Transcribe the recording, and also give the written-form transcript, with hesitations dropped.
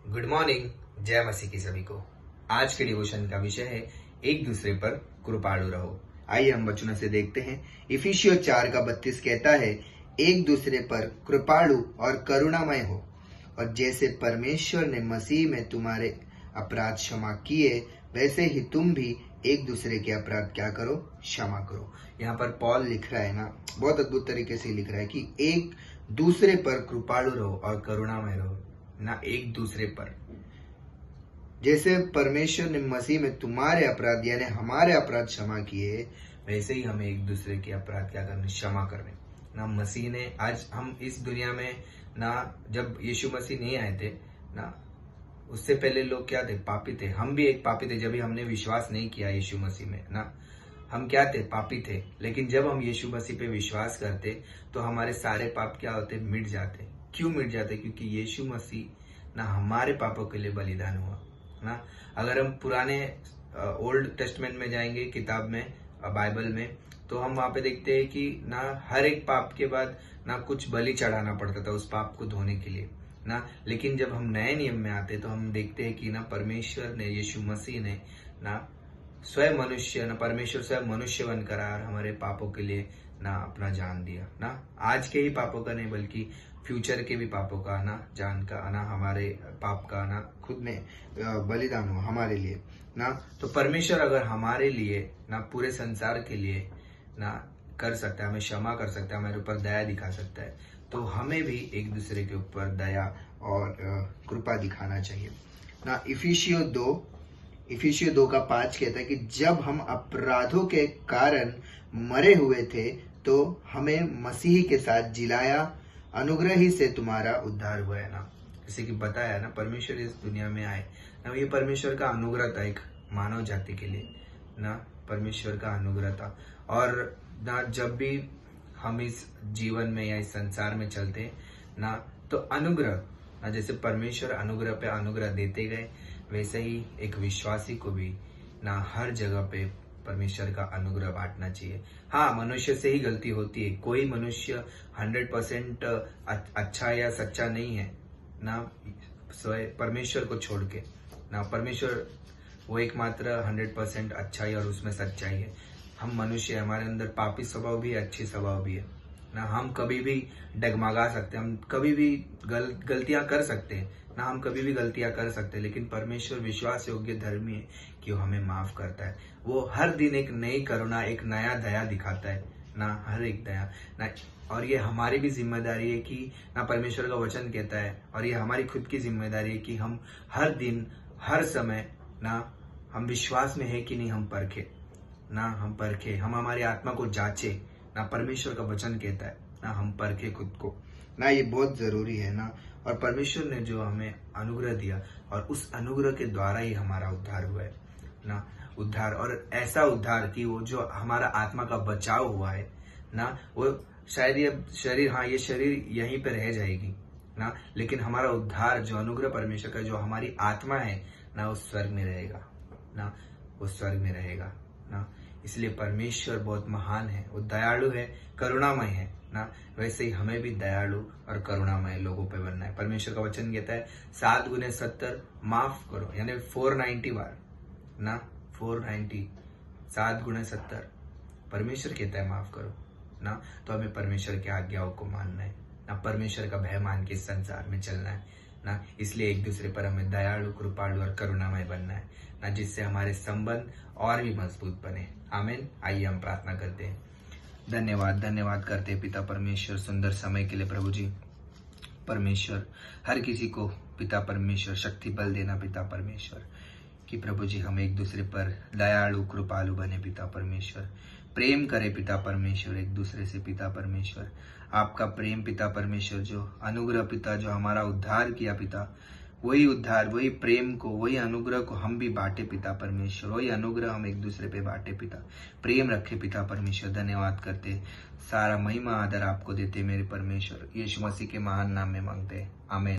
Good morning. जय मसीह की सभी को। आज के डिवोशन का विषय है एक दूसरे पर कृपालु रहो। आइए हम वचनों से देखते हैं। इफिसियों 4:32 कहता है, एक दूसरे पर कृपालु और करुणामय हो, और जैसे परमेश्वर ने मसीह में तुम्हारे अपराध क्षमा किए, वैसे ही तुम भी एक दूसरे के अपराध क्या करो, क्षमा करो। यहाँ पर पॉल लिख रहा है ना, बहुत अद्भुत तरीके से लिख रहा है कि एक दूसरे पर कृपालु रहो और करुणामय रहो ना, एक दूसरे पर। जैसे परमेश्वर ने मसीह में तुम्हारे अपराध यानी हमारे अपराध क्षमा किए, वैसे ही हमें एक दूसरे के अपराध क्या करने, क्षमा करने ना। मसीह ने, आज हम इस दुनिया में ना, जब यीशु मसीह नहीं आए थे ना, उससे पहले लोग क्या थे, पापी थे। हम भी एक पापी थे। जब भी हमने विश्वास नहीं किया यीशु मसीह में ना, हम क्या थे, पापी थे। लेकिन जब हम यीशु मसीह पे विश्वास करते तो हमारे सारे पाप क्या होते, मिट जाते। क्यों मिट जाते? क्योंकि यीशु मसीह ना हमारे पापों के लिए बलिदान हुआ ना। अगर हम पुराने ओल्ड टेस्टमेंट में जाएंगे, किताब में, बाइबल में, तो हम वहां पे देखते हैं कि ना हर एक पाप के बाद ना कुछ बलि चढ़ाना पड़ता था उस पाप को धोने के लिए ना। लेकिन जब हम नए नियम में आते तो हम देखते हैं कि ना परमेश्वर ने, यीशु मसीह ने ना स्वयं मनुष्य ना, परमेश्वर स्वयं मनुष्य बनकर हमारे पापों के लिए ना अपना जान दिया ना। आज के ही पापों का नहीं, बल्कि फ्यूचर के भी पापों का ना, जान का ना, हमारे पाप का ना, खुद में बलिदान हुआ हमारे लिए ना। तो परमेश्वर अगर हमारे लिए ना, पूरे संसार के लिए ना कर सकता है, हमें क्षमा कर सकता है, हमारे ऊपर दया दिखा सकता है, तो हमें भी एक दूसरे के ऊपर दया और कृपा दिखाना चाहिए ना। इफिसियों 2:5 कहता है कि जब हम अपराधों के कारण मरे हुए थे तो हमें मसीह के साथ जिलाया, अनुग्रह ही से तुम्हारा उद्धार हुआ है ना। जैसे कि बताया ना, परमेश्वर इस दुनिया में आए ना, ये परमेश्वर का अनुग्रह था एक मानव जाति के लिए ना, परमेश्वर का अनुग्रह था। और ना जब भी हम इस जीवन में या इस संसार में चलते ना, तो अनुग्रह ना, जैसे परमेश्वर अनुग्रह पे अनुग्रह देते गए, वैसे ही एक विश्वासी को भी ना हर जगह पे परमेश्वर का अनुग्रह बांटना चाहिए। हाँ, मनुष्य से ही गलती होती है। कोई मनुष्य 100% अच्छा या सच्चा नहीं है ना, परमेश्वर को छोड़ के ना। परमेश्वर वो एकमात्र 100% अच्छाई और उसमें सच्चाई है। हम मनुष्य, हमारे अंदर पापी स्वभाव भी है, अच्छी स्वभाव भी है ना। हम कभी भी डगमगा सकते हैं, हम कभी भी गलतियां कर सकते हैं ना, हम कभी भी गलतियां कर सकते हैं। लेकिन परमेश्वर विश्वास योग्य धर्मी है कि वो हमें माफ करता है। वो हर दिन एक नई करुणा, एक नया दया दिखाता है ना, हर एक दया ना। और ये हमारी भी जिम्मेदारी है कि ना, परमेश्वर का वचन कहता है, और ये हमारी खुद की जिम्मेदारी है कि हम हर दिन, हर समय ना, हम विश्वास में है कि नहीं, हम परखे ना, हम परखे, हम हमारी आत्मा को जांचे ना। परमेश्वर का वचन कहता है ना, हम परखे खुद को ना, ये बहुत जरूरी है ना। और परमेश्वर ने जो हमें अनुग्रह दिया, और उस अनुग्रह के द्वारा ही हमारा उद्धार हुआ है ना। उद्धार, और ऐसा उद्धार कि वो जो हमारा आत्मा का बचाव हुआ है ना, वो शायद ये शरीर, हाँ ये शरीर यहीं पे रह जाएगी ना, लेकिन हमारा उद्धार, जो अनुग्रह परमेश्वर का, जो हमारी आत्मा है ना, उस स्वर्ग में रहेगा ना, उस स्वर्ग में रहेगा ना। इसलिए परमेश्वर बहुत महान है, वो दयालु है, करुणामय है ना। वैसे ही हमें भी दयालु और करुणामय लोगों पे बनना है। परमेश्वर का वचन कहता है 7 × 70 माफ करो, यानी 490 बार ना, 490, 7 × 70 परमेश्वर कहता है माफ करो ना। तो हमें परमेश्वर की आज्ञाओं को मानना है ना, परमेश्वर का भय मान के इस संसार में चलना है ना। इसलिए एक दूसरे पर हमें दयालु, कृपालु और करुणामय बनना है ना, जिससे हमारे संबंध और भी मजबूत बने। आमीन। आइए हम प्रार्थना करते हैं। धन्यवाद करते हैं पिता परमेश्वर, सुंदर समय के लिए प्रभु जी। परमेश्वर, हर किसी को पिता परमेश्वर शक्ति बल देना पिता परमेश्वर, कि प्रभु जी हम एक दूसरे पर दयालु, कृपालु बने पिता परमेश्वर। प्रेम करे पिता परमेश्वर एक दूसरे से पिता परमेश्वर। आपका प्रेम पिता परमेश्वर, जो अनुग्रह पिता, जो हमारा उद्धार किया पिता, वही उद्धार, वही प्रेम को, वही अनुग्रह को हम भी बांटे पिता परमेश्वर। वही अनुग्रह हम एक दूसरे पे बांटे पिता, प्रेम रखे पिता परमेश्वर। धन्यवाद करते, सारा महिमा आदर आपको देते मेरे परमेश्वर। यीशु मसीह के महान नाम में मांगते, आमीन।